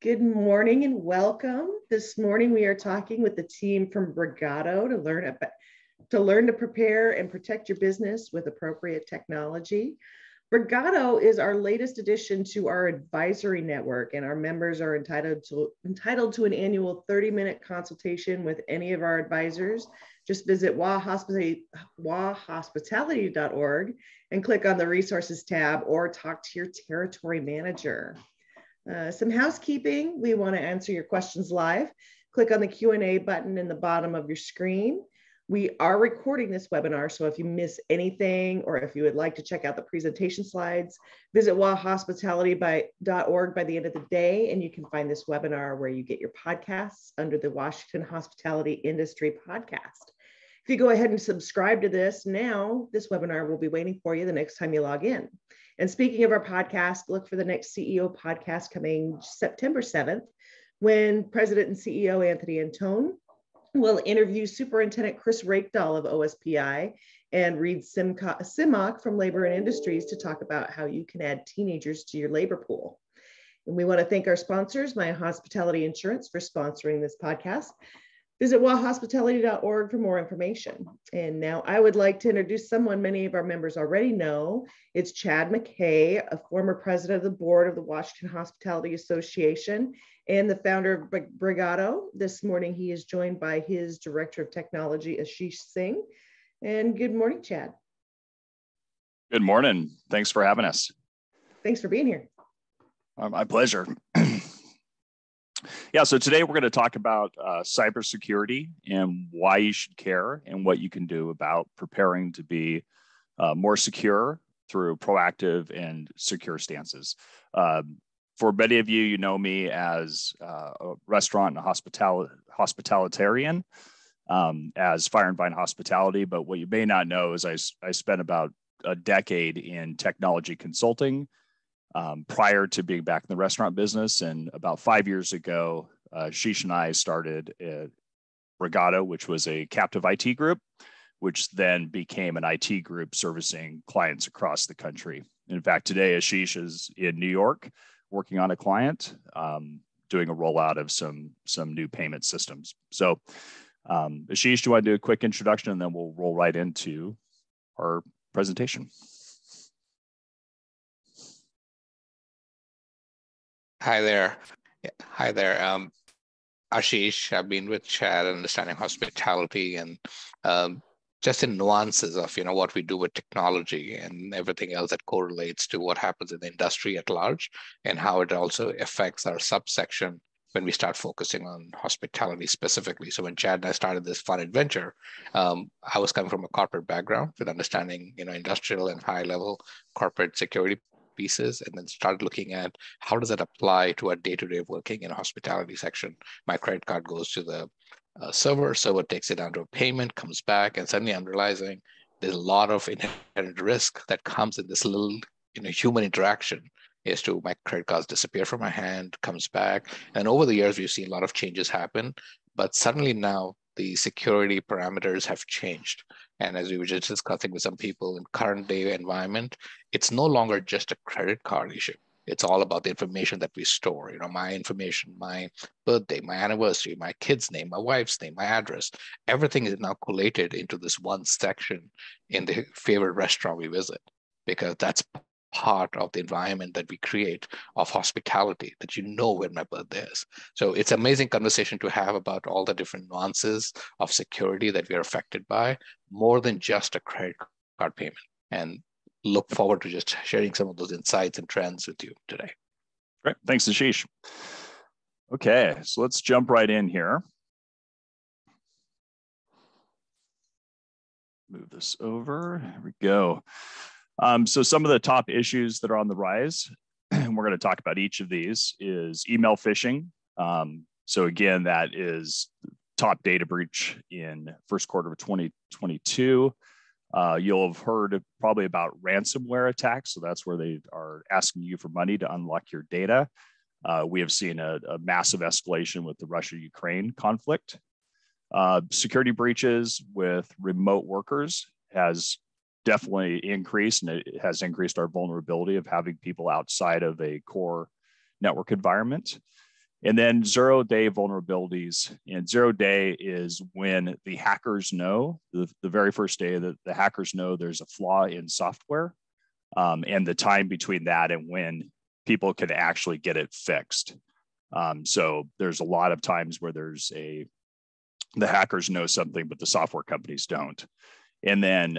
Good morning and welcome. This morning we are talking with the team from Brigado to learn to prepare and protect your business with appropriate technology. Brigado is our latest addition to our advisory network, and our members are entitled to an annual 30-minute consultation with any of our advisors. Just visit wahospitality.org and click on the resources tab or talk to your territory manager. Some housekeeping. We want to answer your questions live. Click on the Q&A button in the bottom of your screen. We are recording this webinar, so if you miss anything or if you would like to check out the presentation slides, visit wahospitality.org by the end of the day, and you can find this webinar where you get your podcasts under the Washington Hospitality Industry Podcast. If you go ahead and subscribe to this now, this webinar will be waiting for you the next time you log in. And speaking of our podcast, look for the next CEO podcast coming September 7th, when President and CEO Anthony Antone will interview Superintendent Chris Rakedahl of OSPI and Reed Simmock from Labor and Industries to talk about how you can add teenagers to your labor pool. And we want to thank our sponsors, My Hospitality Insurance, for sponsoring this podcast. Visit wahospitality.org for more information. And now I would like to introduce someone many of our members already know. It's Chad Mackay, a former president of the board of the Washington Hospitality Association and the founder of Brigado. This morning, he is joined by his director of technology, Ashish Singh. And good morning, Chad. Good morning. Thanks for having us. Thanks for being here. My pleasure. Yeah, so today we're going to talk about cybersecurity and why you should care and what you can do about preparing to be more secure through proactive and secure stances. For many of you, you know me as a restaurant and hospitalitarian, as Fire and Vine Hospitality, but what you may not know is I spent about a decade in technology consulting prior to being back in the restaurant business. And about 5 years ago, Ashish and I started Brigado, which was a captive IT group, which then became an IT group servicing clients across the country. In fact, today, Ashish is in New York working on a client, doing a rollout of some new payment systems. So Ashish, do you want to do a quick introduction and then we'll roll right into our presentation? Hi there. Ashish, I've been with Chad understanding hospitality and just in nuances of what we do with technology and everything else that correlates to what happens in the industry at large and how it also affects our subsection when we start focusing on hospitality specifically. So when Chad and I started this fun adventure, I was coming from a corporate background with understanding industrial and high level corporate security pieces, and then started looking at how does that apply to our day-to-day working in a hospitality section. My credit card goes to the server takes it down to a payment, comes back, and suddenly I'm realizing there's a lot of inherent risk that comes in this little human interaction as to my credit cards disappear from my hand, comes back. And over the years, we've seen a lot of changes happen, but suddenly now the security parameters have changed. And as we were just discussing with some people in current day environment, it's no longer just a credit card issue. It's all about the information that we store, my information, my birthday, my anniversary, my kid's name, my wife's name, my address. Everything is now collated into this one section in the favorite restaurant we visit, because that's part of the environment that we create of hospitality, that when my birthday is. So it's an amazing conversation to have about all the different nuances of security that we are affected by, more than just a credit card payment. And look forward to just sharing some of those insights and trends with you today. Great. Thanks, Ashish. Okay, so let's jump right in here. Move this over. Here we go. So some of the top issues that are on the rise, and we're going to talk about each of these, is email phishing. So again, that is top data breach in first quarter of 2022. You'll have heard probably about ransomware attacks. So that's where they are asking you for money to unlock your data. We have seen a massive escalation with the Russia-Ukraine conflict. Security breaches with remote workers has definitely increased, and it has increased our vulnerability of having people outside of a core network environment. And then 0-day vulnerabilities. And 0-day is when the hackers know, the very first day that the hackers know there's a flaw in software, and the time between that and when people can actually get it fixed. So there's a lot of times where the hackers know something, but the software companies don't. And then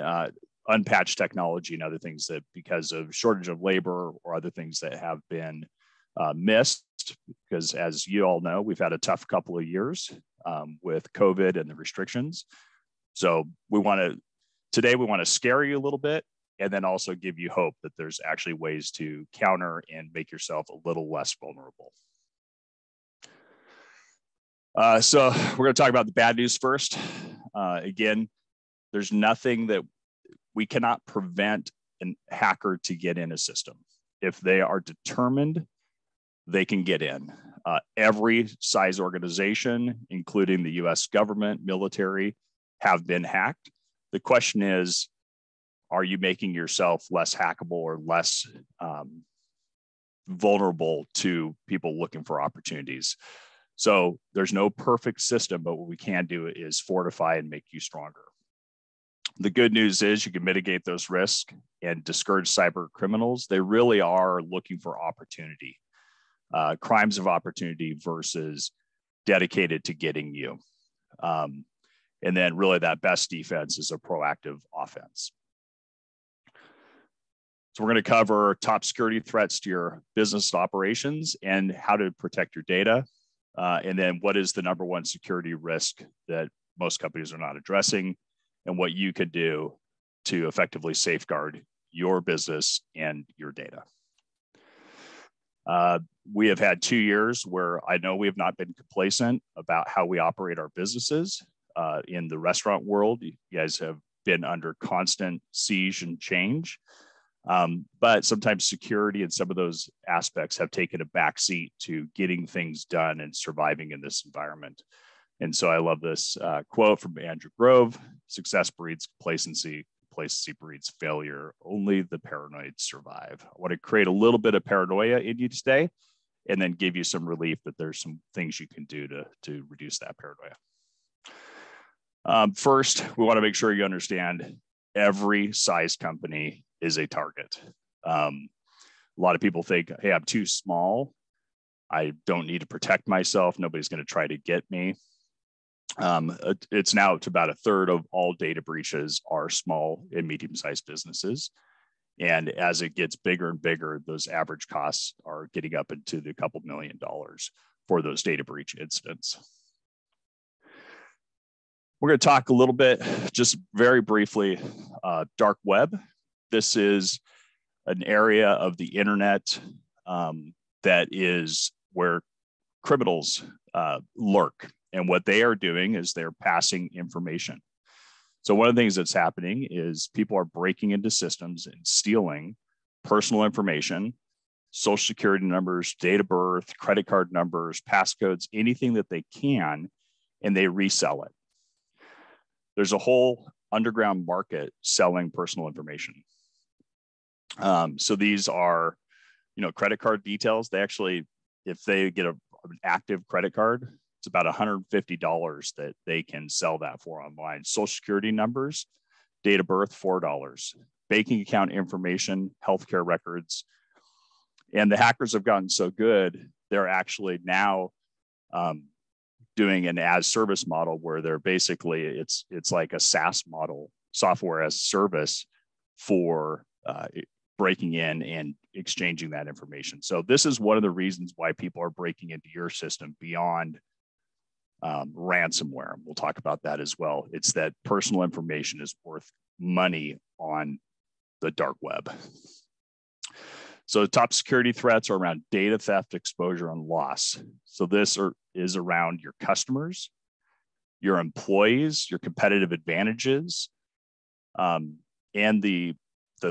unpatched technology and other things that, because of shortage of labor or other things that have been missed, because as you all know, we've had a tough couple of years with COVID and the restrictions. So today we want to scare you a little bit, and then also give you hope that there's actually ways to counter and make yourself a little less vulnerable. So we're going to talk about the bad news first. Again, there's nothing that we cannot prevent a hacker to get in a system. If they are determined, they can get in. Every size organization, including the US government, military, have been hacked. The question is, are you making yourself less hackable or less vulnerable to people looking for opportunities? So there's no perfect system, but what we can do is fortify and make you stronger. The good news is you can mitigate those risks and discourage cyber criminals. They really are looking for opportunity, crimes of opportunity versus dedicated to getting you. And then really that best defense is a proactive offense. So we're going to cover top security threats to your business operations and how to protect your data. And then what is the number one security risk that most companies are not addressing, and what you could do to effectively safeguard your business and your data. We have had 2 years where I know we have not been complacent about how we operate our businesses. In the restaurant world, you guys have been under constant siege and change. But sometimes security and some of those aspects have taken a backseat to getting things done and surviving in this environment. And so I love this quote from Andrew Grove: "Success breeds complacency, complacency breeds failure. Only the paranoid survive." I want to create a little bit of paranoia in you today, and then give you some relief that there's some things you can do to reduce that paranoia. First, we want to make sure you understand every size company is a target. A lot of people think, hey, I'm too small. I don't need to protect myself. Nobody's going to try to get me. It's now to about a third of all data breaches are small and medium-sized businesses. And as it gets bigger and bigger, those average costs are getting up into the couple $1 million for those data breach incidents. We're going to talk a little bit, just very briefly, dark web. This is an area of the internet that is where criminals lurk. And what they are doing is they're passing information. So one of the things that's happening is people are breaking into systems and stealing personal information, social security numbers, date of birth, credit card numbers, passcodes, anything that they can, and they resell it. There's a whole underground market selling personal information. So these are, credit card details. They actually, if they get an active credit card, it's about $150 that they can sell that for online. Social security numbers, date of birth, $4. Banking account information, healthcare records. And the hackers have gotten so good, they're actually now doing an as service model where they're basically, it's like a SaaS model, software as a service, for breaking in and exchanging that information. So this is one of the reasons why people are breaking into your system beyond ransomware. We'll talk about that as well. It's that personal information is worth money on the dark web. So the top security threats are around data theft, exposure, and loss. So this is around your customers, your employees, your competitive advantages, and the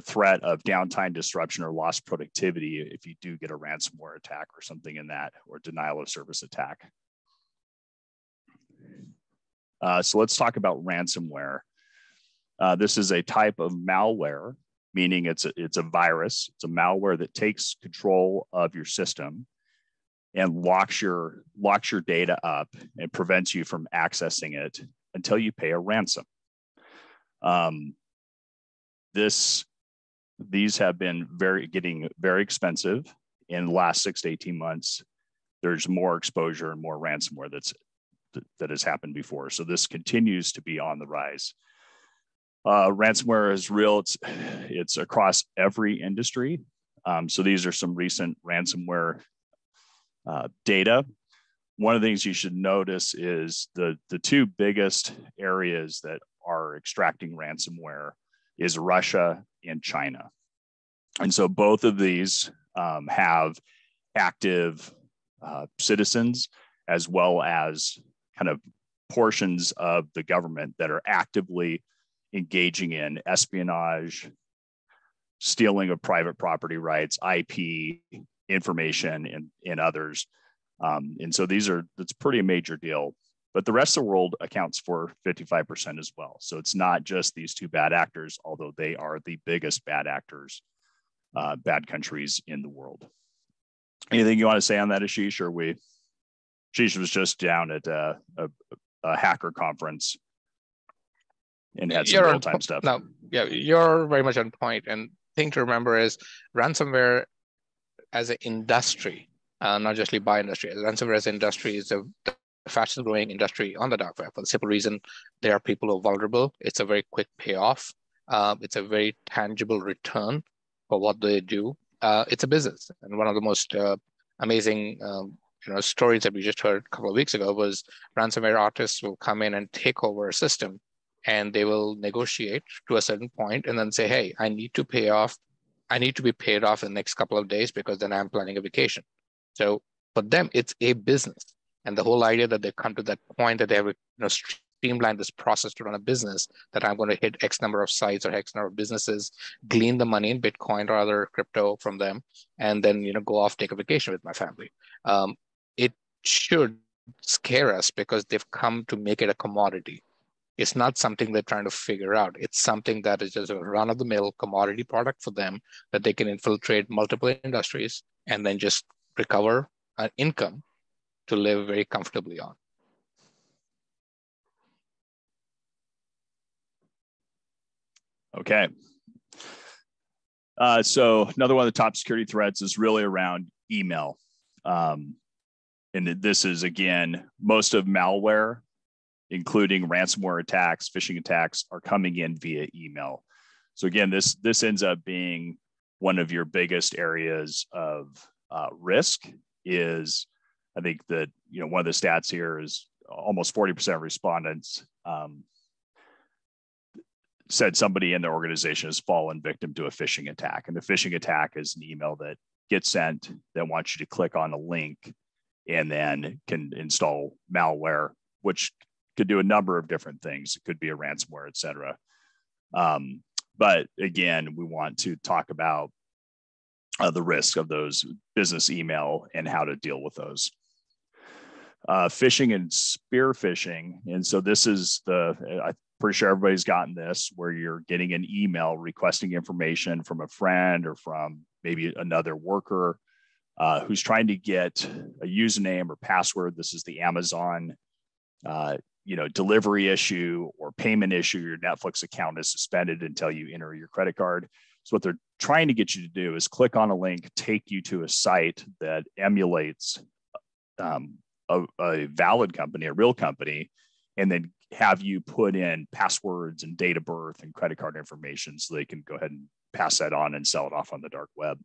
threat of downtime disruption or lost productivity if you do get a ransomware attack or something in that, or denial of service attack. So let's talk about ransomware. This is a type of malware, meaning it's a virus. It's a malware that takes control of your system, and locks your data up and prevents you from accessing it until you pay a ransom. These have been getting very expensive in the last 6 to 18 months. There's more exposure and more ransomware that has happened before. So this continues to be on the rise. Ransomware is real. It's across every industry. So these are some recent ransomware data. One of the things you should notice is the two biggest areas that are extracting ransomware is Russia and China. And so both of these have active citizens, as well as kind of portions of the government that are actively engaging in espionage, stealing of private property rights, IP information, and others. And so it's a pretty major deal. But the rest of the world accounts for 55% as well. So it's not just these two bad actors, although they are the biggest bad actors, bad countries in the world. Anything you want to say on that, Ashish? Ashish was just down at a hacker conference and had some real-time stuff. No, yeah, you're very much on point. And thing to remember is ransomware as an industry, not just by industry. Ransomware as an industry is the fastest growing industry on the dark web for the simple reason there are people who are vulnerable. It's a very quick payoff. It's a very tangible return for what they do. It's a business. And one of the most amazing stories that we just heard a couple of weeks ago was ransomware artists will come in and take over a system, and they will negotiate to a certain point and then say, hey, I need to be paid off in the next couple of days because then I'm planning a vacation. So for them, it's a business. And the whole idea that they come to that point that they have streamline this process to run a business, that I'm going to hit X number of sites or X number of businesses, glean the money in Bitcoin or other crypto from them, and then go off, take a vacation with my family. It should scare us because they've come to make it a commodity. It's not something they're trying to figure out. It's something that is just a run-of-the-mill commodity product for them that they can infiltrate multiple industries and then just recover an income to live very comfortably on. Okay. So another one of the top security threats is really around email. And this is, again, most of malware, including ransomware attacks, phishing attacks, are coming in via email. So again, this ends up being one of your biggest areas of risk. Is, I think that one of the stats here is almost 40% of respondents said somebody in their organization has fallen victim to a phishing attack. And the phishing attack is an email that gets sent that wants you to click on a link and then can install malware, which could do a number of different things. It could be a ransomware, et cetera. But again, we want to talk about the risk of those business email and how to deal with those. Phishing and spear phishing. And so this is I'm pretty sure everybody's gotten this, where you're getting an email requesting information from a friend or from maybe another worker who's trying to get a username or password. This is the Amazon delivery issue or payment issue. Your Netflix account is suspended until you enter your credit card. So what they're trying to get you to do is click on a link, take you to a site that emulates a valid company, a real company, and then have you put in passwords and date of birth and credit card information so they can go ahead and pass that on and sell it off on the dark web.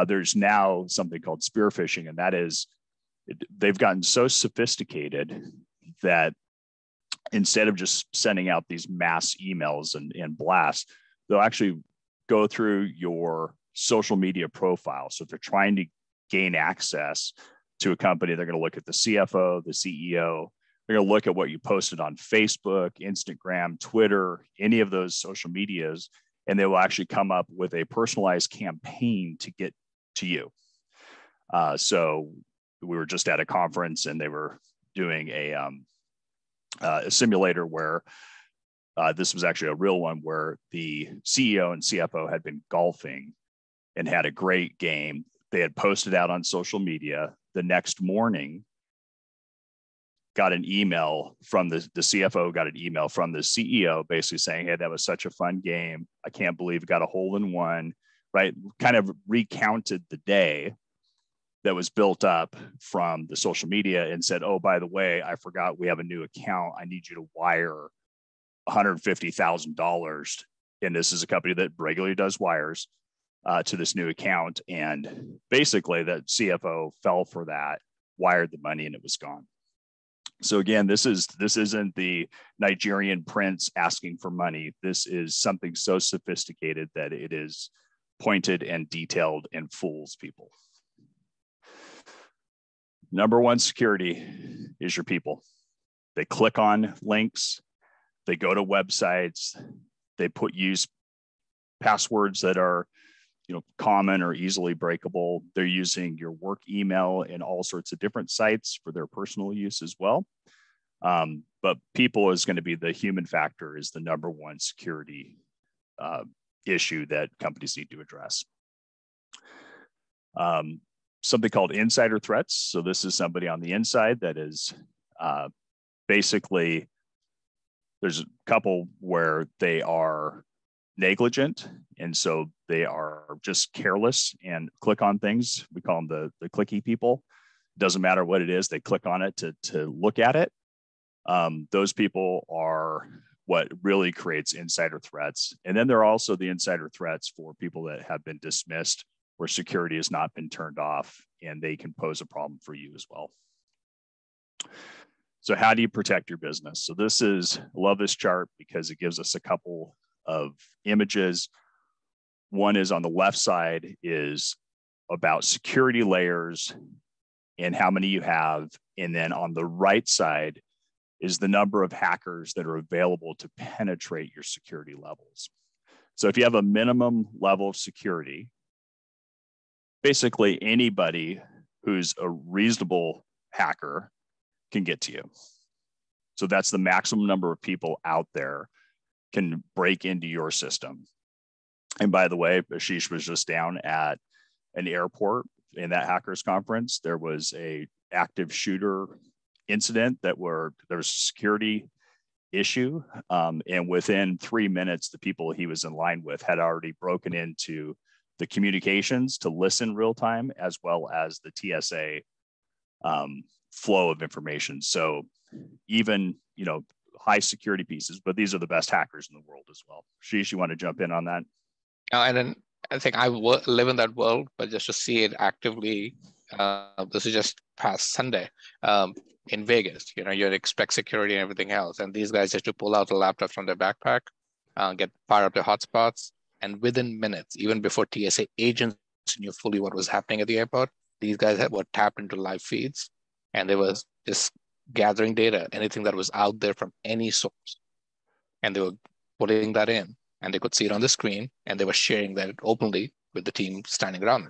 There's now something called spear phishing, and that is, they've gotten so sophisticated that instead of just sending out these mass emails and blasts, they'll actually go through your social media profile. So if they're trying to gain access to a company, they're going to look at the CFO, the CEO. They're going to look at what you posted on Facebook, Instagram, Twitter, any of those social medias, and they will actually come up with a personalized campaign to get to you. So we were just at a conference and they were doing a simulator where this was actually a real one, where the CEO and CFO had been golfing and had a great game. They had posted out on social media the next morning, got an email from the CFO, got an email from the CEO basically saying, hey, that was such a fun game. I can't believe it got a hole in one, right? Kind of recounted the day that was built up from the social media and said, oh, by the way, I forgot we have a new account. I need you to wire $150,000. And this is a company that regularly does wires to this new account. And basically that CFO fell for that, wired the money, and it was gone. So again, this isn't the Nigerian prince asking for money. This is something so sophisticated that it is pointed and detailed and fools people. Number one security is your people. They click on links, they go to websites, they use passwords that are common or easily breakable. They're using your work email in all sorts of different sites for their personal use as well. But people is going to be the human factor is the number one security issue that companies need to address. Something called insider threats. So this is somebody on the inside that is basically, there's a couple where they are negligent. And so they are just careless and click on things. We call them the clicky people. Doesn't matter what it is, they click on it to look at it. Those people are what really creates insider threats. And then there are also the insider threats for people that have been dismissed where security has not been turned off, and they can pose a problem for you as well. So how do you protect your business? So I love this chart because it gives us a couple of images. One is on the left side is about security layers and how many you have. And then on the right side is the number of hackers that are available to penetrate your security levels. So if you have a minimum level of security, basically anybody who's a reasonable hacker can get to you. So that's the maximum number of people out there can break into your system. And by the way, Ashish was just down at an airport in that hackers conference. There was a active shooter incident there was a security issue. And within 3 minutes, the people he was in line with had already broken into the communications to listen real time, as well as the TSA flow of information. So even, high security pieces, but these are the best hackers in the world as well. Ashish, you want to jump in on that? And then I think I live in that world, but just to see it actively, this is just past Sunday in Vegas. You'd expect security and everything else. And these guys just to pull out a laptop from their backpack, fire up their hotspots. And within minutes, even before TSA agents knew fully what was happening at the airport, these guys were tapped into live feeds. And they were just gathering data, anything that was out there from any source. And they were putting that in. And they could see it on the screen, and they were sharing that openly with the team standing around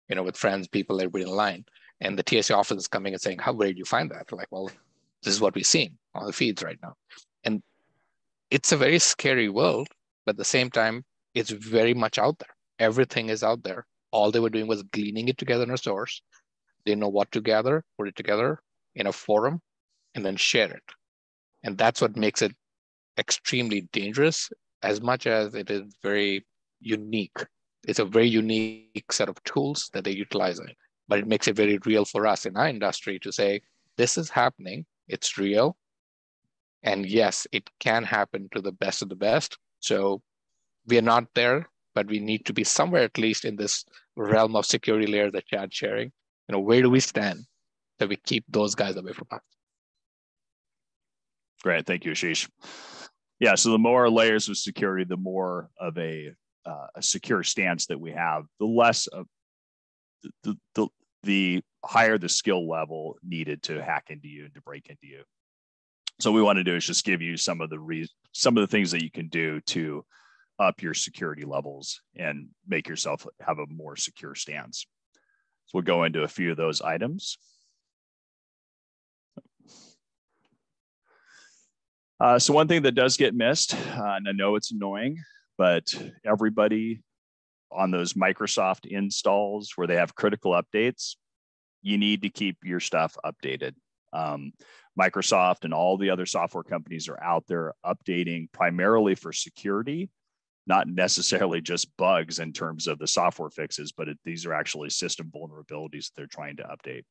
it, with friends, people, everybody in line. And the TSA office is coming and saying, where did you find that? Like, well, this is what we're seeing on the feeds right now. And it's a very scary world, but at the same time, it's very much out there. Everything is out there. All they were doing was gleaning it together in a source. They know what to gather, put it together in a forum, and then share it. And that's what makes it extremely dangerous, as much as it is very unique. It's a very unique set of tools that they're utilizing, but it makes it very real for us in our industry to say, this is happening, it's real. And yes, it can happen to the best of the best. So we are not there, but we need to be somewhere at least in this realm of security layer that Chad's sharing. Where do we stand that we keep those guys away from us? Great, thank you, Ashish. Yeah, so the more layers of security, the more of a secure stance that we have, the less of the higher the skill level needed to hack into you and to break into you. So what we want to do is just give you some of the things that you can do to up your security levels and make yourself have a more secure stance. So we'll go into a few of those items. So one thing that does get missed, and I know it's annoying, but everybody on those Microsoft installs where they have critical updates, you need to keep your stuff updated. Microsoft and all the other software companies are out there updating primarily for security, not necessarily just bugs in terms of the software fixes, but these are actually system vulnerabilities that they're trying to update.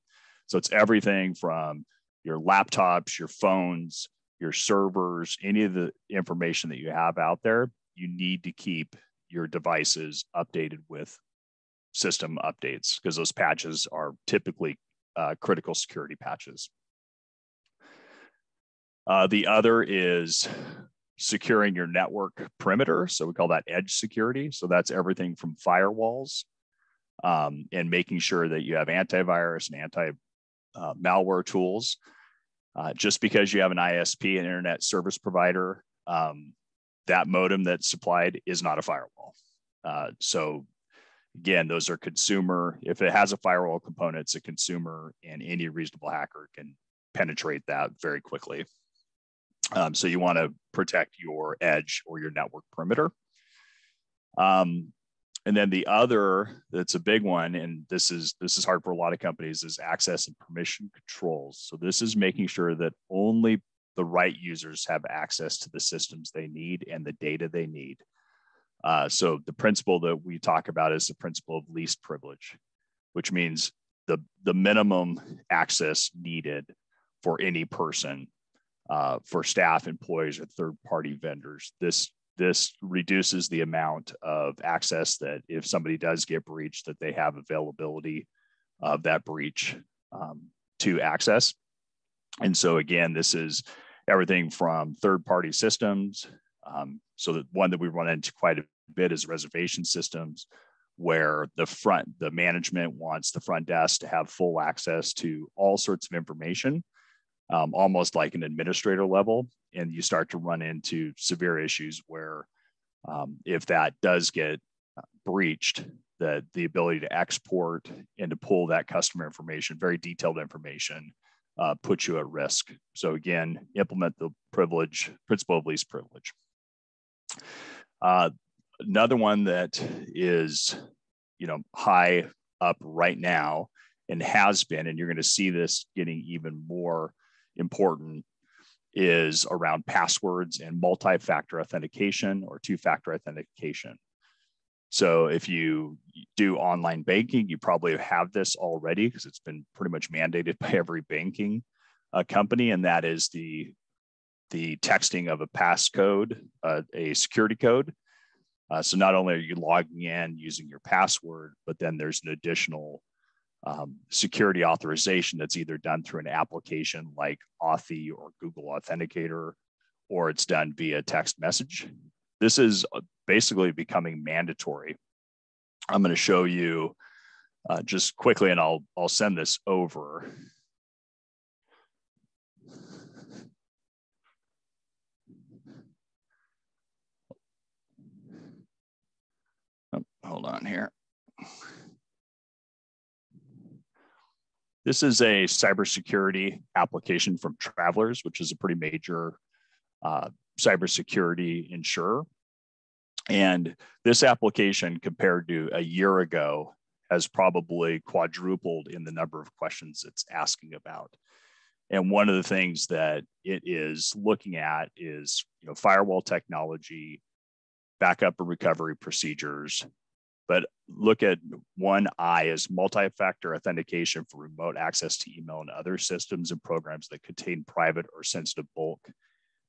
So it's everything from your laptops, your phones, your servers, any of the information that you have out there. You need to keep your devices updated with system updates, because those patches are typically critical security patches. The other is securing your network perimeter. So we call that edge security. So that's everything from firewalls and making sure that you have antivirus and anti-malware tools. Just because you have an ISP, an internet service provider, that modem that's supplied is not a firewall. So again, those are consumer. If it has a firewall component, it's a consumer, and any reasonable hacker can penetrate that very quickly. So you want to protect your edge or your network perimeter. And then the other, that's a big one, and this is hard for a lot of companies, is access and permission controls. So this is making sure that only the right users have access to the systems they need and the data they need. So the principle that we talk about is the principle of least privilege, which means the minimum access needed for any person, for staff, employees, or third-party vendors. This reduces the amount of access that if somebody does get breached, that they have availability of that breach to access. And so again, this is everything from third-party systems. So the one that we run into quite a bit is reservation systems, where the management wants the front desk to have full access to all sorts of information, almost like an administrator level. And you start to run into severe issues where if that does get breached, that the ability to export and to pull that customer information, very detailed information, puts you at risk. So again, implement the principle of least privilege. Another one that is, high up right now and has been, and you're going to see this getting even more important, is around passwords and multi-factor authentication or two-factor authentication. So if you do online banking, you probably have this already because it's been pretty much mandated by every banking company, and that is the texting of a passcode, a security code. So not only are you logging in using your password, but then there's an additional security authorization that's either done through an application like Authy or Google Authenticator, or it's done via text message. This is basically becoming mandatory. I'm going to show you just quickly, and I'll send this over. Oh, hold on here. This is a cybersecurity application from Travelers, which is a pretty major cybersecurity insurer. And this application, compared to a year ago, has probably quadrupled in the number of questions it's asking about. And one of the things that it is looking at is, firewall technology, backup and recovery procedures. But look at one I as multi-factor authentication for remote access to email and other systems and programs that contain private or sensitive bulk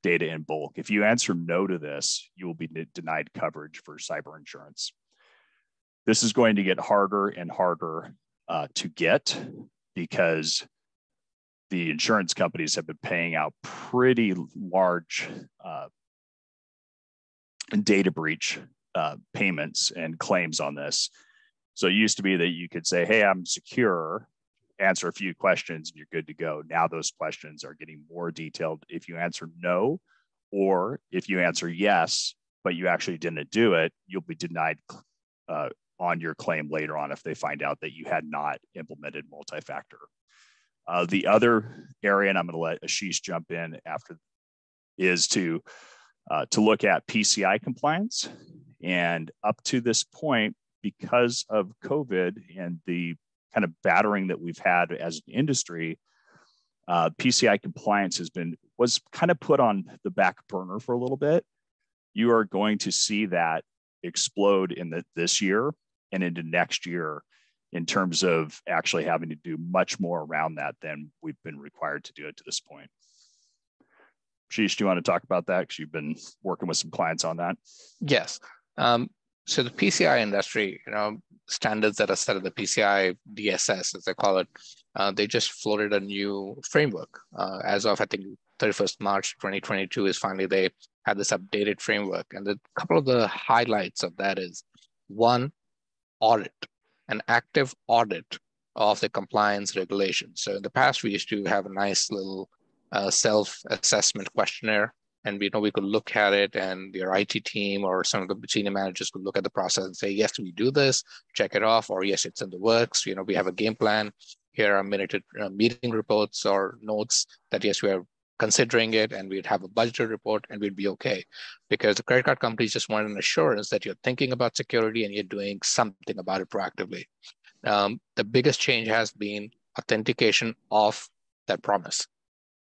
data in bulk. If you answer no to this, you will be denied coverage for cyber insurance. This is going to get harder and harder to get, because the insurance companies have been paying out pretty large data breach payments and claims on this. So it used to be that you could say, hey, I'm secure, answer a few questions, and you're good to go. Now those questions are getting more detailed. If you answer no, or if you answer yes, but you actually didn't do it, you'll be denied on your claim later on if they find out that you had not implemented multi-factor. The other area, and I'm going to let Ashish jump in after, is to look at PCI compliance. And up to this point, because of COVID and the kind of battering that we've had as an industry, PCI compliance was kind of put on the back burner for a little bit. You are going to see that explode in this year and into next year in terms of actually having to do much more around that than we've been required to do it to this point. Ashish, do you want to talk about that? Because you've been working with some clients on that. Yes. So the PCI industry, standards that are set at the PCI DSS, as they call it, they just floated a new framework. As of, I think, 31st March 2022 is finally they had this updated framework. And a couple of the highlights of that is, one, audit, an active audit of the compliance regulations. So in the past, we used to have a nice little self-assessment questionnaire, and we could look at it, and your IT team or some of the senior managers could look at the process and say, yes, we do this, check it off, or yes, it's in the works. We have a game plan. Here are meeting reports or notes that yes, we are considering it, and we'd have a budgeted report, and we'd be okay. Because the credit card companies just want an assurance that you're thinking about security and you're doing something about it proactively. The biggest change has been authentication of that promise.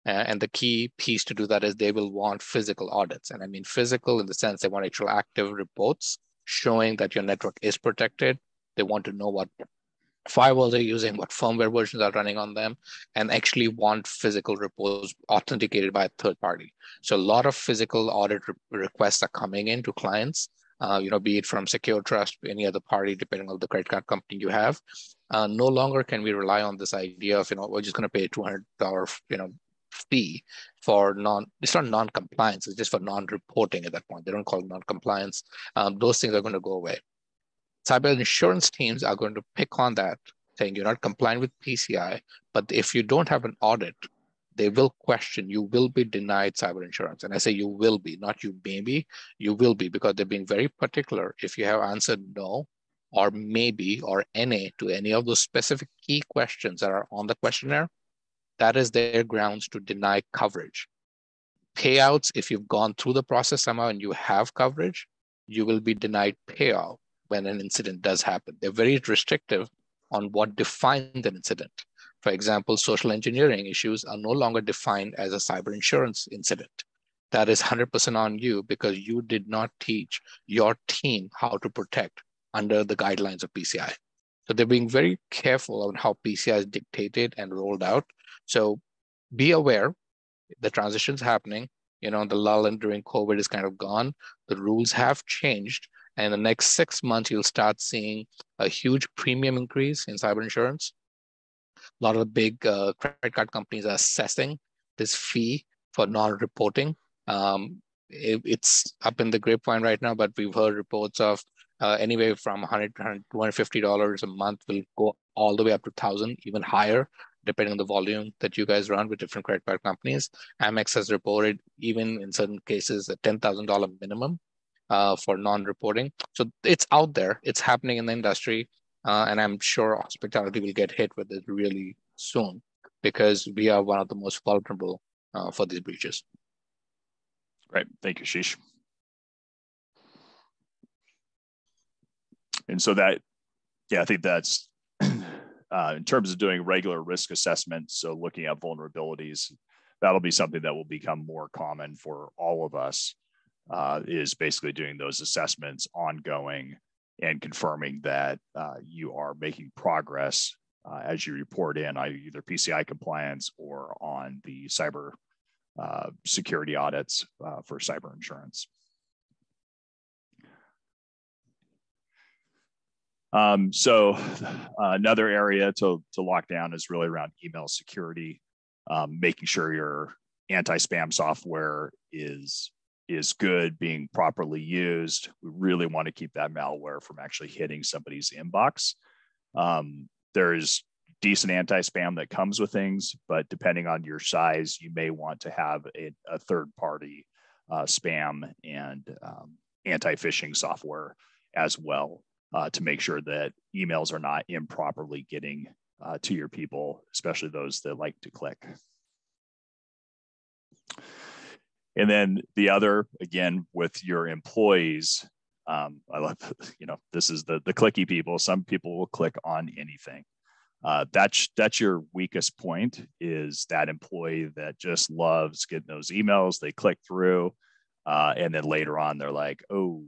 And the key piece to do that is they will want physical audits. And I mean physical in the sense they want actual active reports showing that your network is protected. They want to know what firewalls they're using, what firmware versions are running on them, and actually want physical reports authenticated by a third party. So a lot of physical audit requests are coming in to clients, be it from Secure Trust, any other party, depending on the credit card company you have. No longer can we rely on this idea of, we're just going to pay $200, fee for it's not non-compliance, it's just for non-reporting at that point. They don't call it non-compliance. Those things are going to go away. Cyber insurance teams are going to pick on that, saying you're not compliant with PCI, but if you don't have an audit, they will question, you will be denied cyber insurance. And I say you will be, not you maybe, you will be, because they're being very particular. If you have answered no, or maybe, or NA to any of those specific key questions that are on the questionnaire, that is their grounds to deny coverage. Payouts, if you've gone through the process somehow and you have coverage, you will be denied payout when an incident does happen. They're very restrictive on what defines an incident. For example, social engineering issues are no longer defined as a cyber insurance incident. That is 100% on you because you did not teach your team how to protect under the guidelines of PCI. So they're being very careful on how PCI is dictated and rolled out. So be aware, the transition's happening. The lull during COVID is kind of gone. The rules have changed. And in the next 6 months, you'll start seeing a huge premium increase in cyber insurance. A lot of the big credit card companies are assessing this fee for non-reporting. It's up in the grapevine right now, but we've heard reports of anywhere from $100 to $250 a month will go all the way up to $1,000, even higher, depending on the volume that you guys run with different credit card companies. Amex has reported, even in certain cases, a $10,000 minimum for non-reporting. So it's out there, it's happening in the industry, and I'm sure hospitality will get hit with it really soon because we are one of the most vulnerable for these breaches. Great, thank you, Ashish. And so I think that's in terms of doing regular risk assessments, so looking at vulnerabilities, that'll be something that will become more common for all of us, is basically doing those assessments ongoing and confirming that you are making progress as you report in either PCI compliance or on the cyber security audits for cyber insurance. So another area to lock down is really around email security, making sure your anti-spam software is good, being properly used. We really want to keep that malware from actually hitting somebody's inbox. There's decent anti-spam that comes with things, but depending on your size, you may want to have a third-party spam and anti-phishing software as well. To make sure that emails are not improperly getting to your people, especially those that like to click. And then the other, again, with your employees, I love, this is the clicky people. Some people will click on anything. That's your weakest point, is that employee that just loves getting those emails. They click through, and then later on they're like, oh,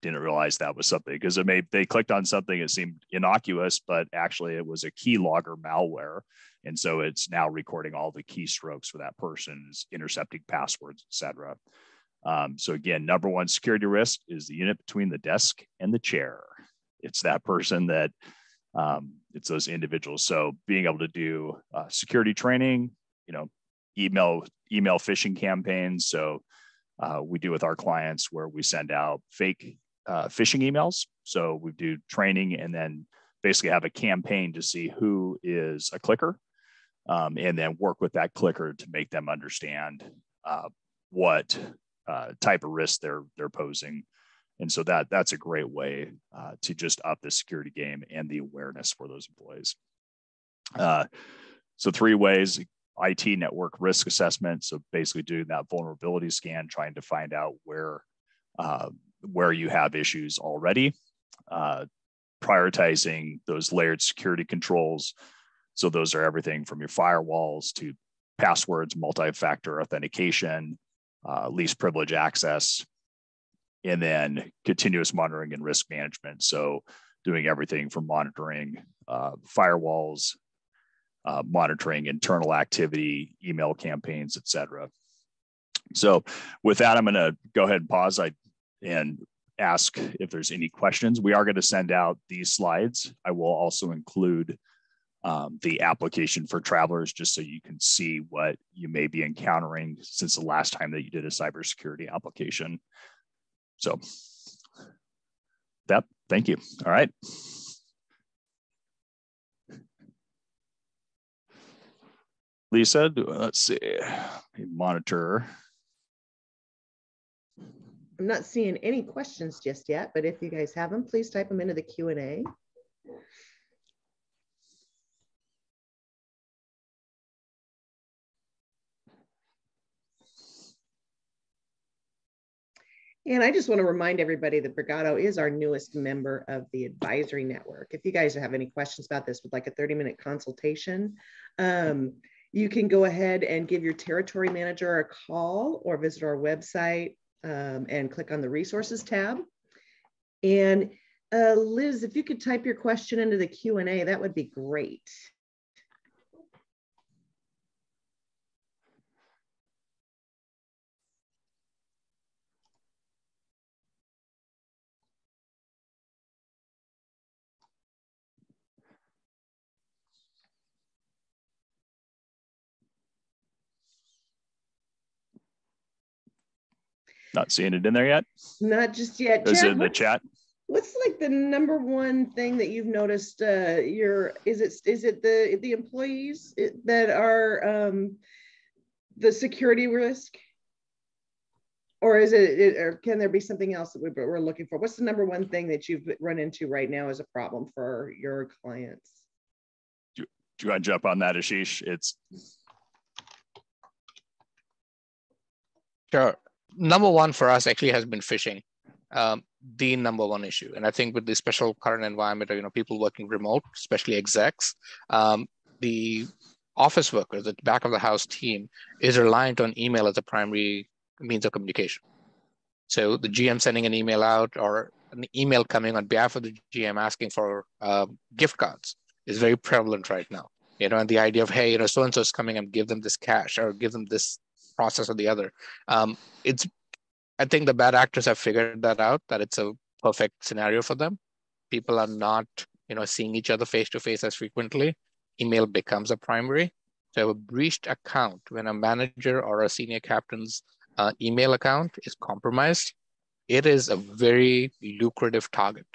didn't realize that was something, because they clicked on something that seemed innocuous, but actually it was a keylogger malware. And so it's now recording all the keystrokes for that person, intercepting passwords, etc. So again, number one security risk is the unit between the desk and the chair. It's that person that, it's those individuals. So being able to do security training, email phishing campaigns. So we do with our clients where we send out fake phishing emails. So we do training and then basically have a campaign to see who is a clicker, and then work with that clicker to make them understand what type of risk they're posing. And so that's a great way to just up the security game and the awareness for those employees. So 3 ways: IT network risk assessment. So basically doing that vulnerability scan, trying to find out where you have issues already. Prioritizing those layered security controls. So those are everything from your firewalls to passwords, multi-factor authentication, least privilege access, and then continuous monitoring and risk management. So doing everything from monitoring firewalls, monitoring internal activity, email campaigns, et cetera. So with that, I'm going to go ahead and pause and ask if there's any questions. We are going to send out these slides. I will also include the application for travelers, just so you can see what you may be encountering since the last time that you did a cybersecurity application. So thank you. All right. Lisa, let's see, monitor. I'm not seeing any questions just yet, but if you guys have them, please type them into the Q&A. And I just want to remind everybody that Brigado is our newest member of the advisory network. If you guys have any questions about this, would like a 30-minute consultation, you can go ahead and give your territory manager a call or visit our website and click on the resources tab. And Liz, if you could type your question into the Q&A, that would be great. Not seeing it in there yet? Not just yet. Is it in the chat? What's like the number one thing that you've noticed? Is it the employees that are the security risk, or is it or can there be something else that we're looking for? What's the number one thing that you've run into right now as a problem for your clients? Do you want to jump on that, Ashish? Sure. Number one for us actually has been phishing, the number one issue. And I think with the special current environment, people working remote, especially execs, the office workers, the back of the house team is reliant on email as a primary means of communication. So the GM sending an email out or an email coming on behalf of the GM asking for gift cards is very prevalent right now. And the idea of, hey, so-and-so is coming and give them this cash or give them this process or the other. I think the bad actors have figured that out, that it's a perfect scenario for them. People are not, seeing each other face to face as frequently. Email becomes a primary. So a breached account, when a manager or a senior captain's email account is compromised, it is a very lucrative target,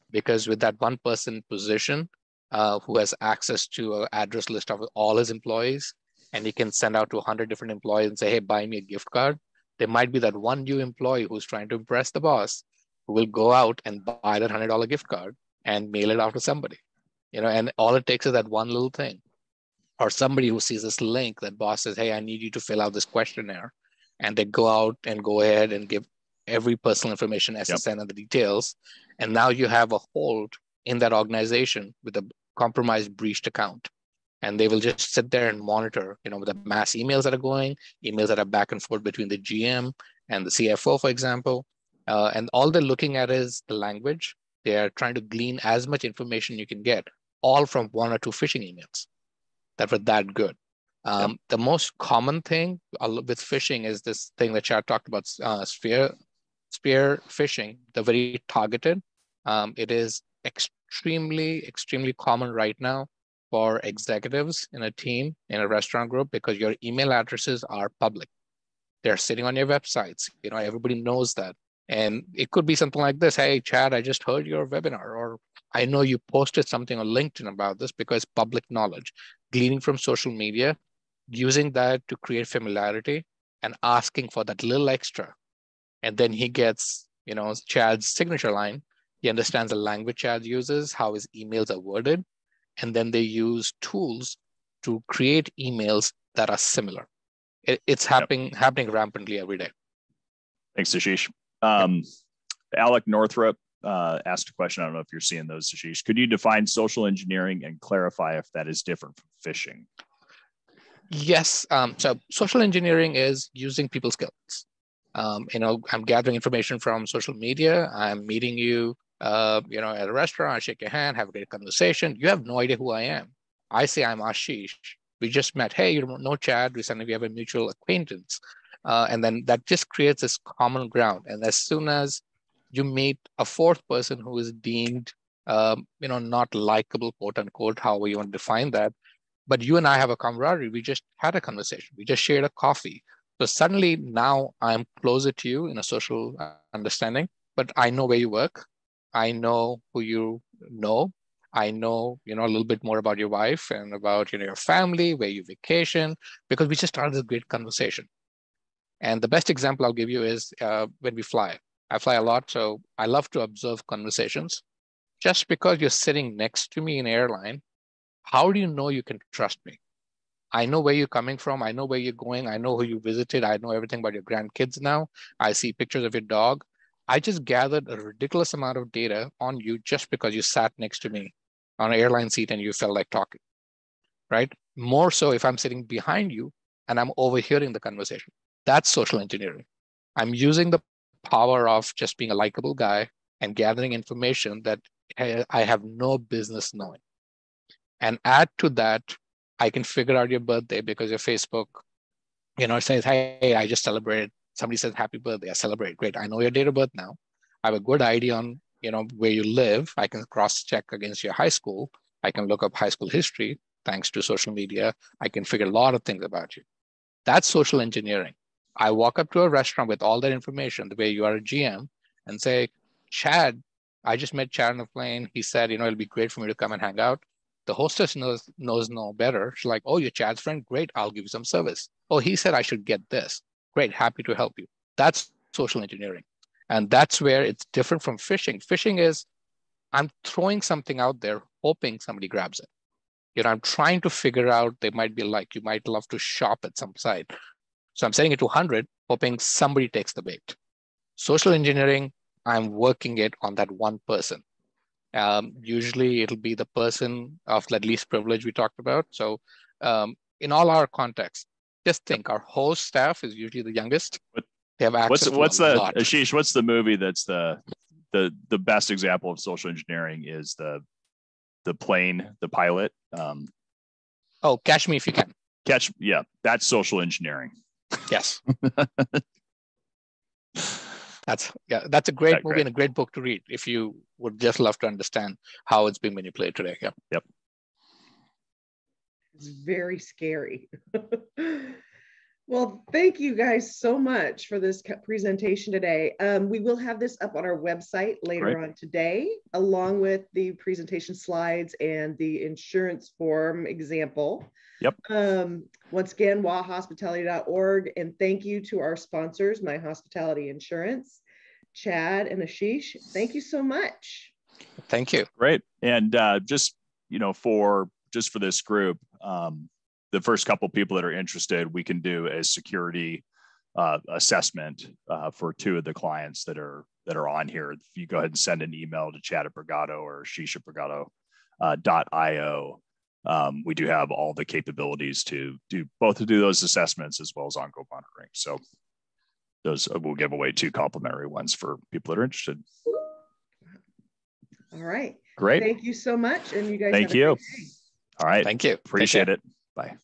because with that one person position who has access to an address list of all his employees, and he can send out to 100 different employees and say, hey, buy me a gift card. There might be that one new employee who's trying to impress the boss who will go out and buy that $100 gift card and mail it out to somebody, and all it takes is that one little thing. Or somebody who sees this link that boss says, hey, I need you to fill out this questionnaire. And they go out and go ahead and give every personal information, SSN and the details. And now you have a hold in that organization with a compromised, breached account. And they will just sit there and monitor, the mass emails that are going, emails that are back and forth between the GM and the CFO, for example. And all they're looking at is the language. They're trying to glean as much information you can get, all from 1 or 2 phishing emails that were that good. The most common thing with phishing is this thing that Chad talked about, spear phishing. They're very targeted. It is extremely, extremely common right now for executives in a team, in a restaurant group, because your email addresses are public. They're sitting on your websites. Everybody knows that. And it could be something like this. Hey, Chad, I just heard your webinar, or I know you posted something on LinkedIn about this, because public knowledge, gleaning from social media, using that to create familiarity and asking for that little extra. And then he gets, Chad's signature line. He understands the language Chad uses, how his emails are worded. And then they use tools to create emails that are similar. It's happening rampantly every day. Thanks, Ashish. Alec Northrup asked a question. I don't know if you're seeing those, Ashish. Could you define social engineering and clarify if that is different from phishing? Yes. So social engineering is using people's skills. I'm gathering information from social media. I'm meeting you, at a restaurant. I shake your hand, have a great conversation. You have no idea who I am. I say I'm Ashish. We just met. Hey, you don't know Chad. We have a mutual acquaintance. And then that just creates this common ground. And as soon as you meet a fourth person who is deemed, not likable, quote unquote, however you want to define that, but you and I have a camaraderie. We just had a conversation. We just shared a coffee. So suddenly now I'm closer to you in a social understanding, but I know where you work. I know who you know. I know, a little bit more about your wife and about, your family, where you vacation, because we just started this great conversation. And the best example I'll give you is when we fly. I fly a lot, so I love to observe conversations. Just because you're sitting next to me in an airline, how do you know you can trust me? I know where you're coming from. I know where you're going. I know who you visited. I know everything about your grandkids now. I see pictures of your dog. I just gathered a ridiculous amount of data on you just because you sat next to me on an airline seat and you felt like talking, right? More so if I'm sitting behind you and I'm overhearing the conversation. That's social engineering. I'm using the power of just being a likable guy and gathering information that I have no business knowing. And add to that, I can figure out your birthday because your Facebook, says, hey, I just celebrated. Somebody says, happy birthday. I celebrate. Great. I know your date of birth now. I have a good idea on, where you live. I can cross-check against your high school. I can look up high school history. Thanks to social media, I can figure a lot of things about you. That's social engineering. I walk up to a restaurant with all that information, the way you are a GM, and say, Chad, I just met Chad on the plane. He said, it'll be great for me to come and hang out. The hostess knows no better. She's like, oh, you're Chad's friend? Great, I'll give you some service. Oh, he said I should get this. Great, happy to help you. That's social engineering. And that's where it's different from phishing. Phishing is, I'm throwing something out there, hoping somebody grabs it. I'm trying to figure out, they might be like, you might love to shop at some site. So I'm setting it to 100, hoping somebody takes the bait. Social engineering, I'm working it on that one person. Usually it'll be the person of that least privilege we talked about. So in all our contexts, just think our whole staff is usually the youngest. They have access what's to a the lot. Ashish, what's the movie that's the best example of social engineering is the plane, the pilot? Catch Me If You Can. Yeah, that's social engineering. Yes. That's a great movie and a great book to read if you would just love to understand how it's being manipulated today. Yeah. Yep. It's very scary. Well, thank you guys so much for this presentation today. We will have this up on our website later on today, along with the presentation slides and the insurance form example. Yep. Once again, wahospitality.org. And thank you to our sponsors, My Hospitality Insurance, Chad and Ashish. Thank you so much. Thank you. Great. And just for this group, the first couple people that are interested, we can do a security assessment for 2 of the clients that are on here. If you go ahead and send an email to Chad at Brigado or Ashish at Brigado, .io. We do have all the capabilities to do those assessments as well as ongoing monitoring. So those we'll give away 2 complimentary ones for people that are interested. All right. Great. Thank you so much. And you guys Thank you. All right. Thank you. Appreciate it. Bye.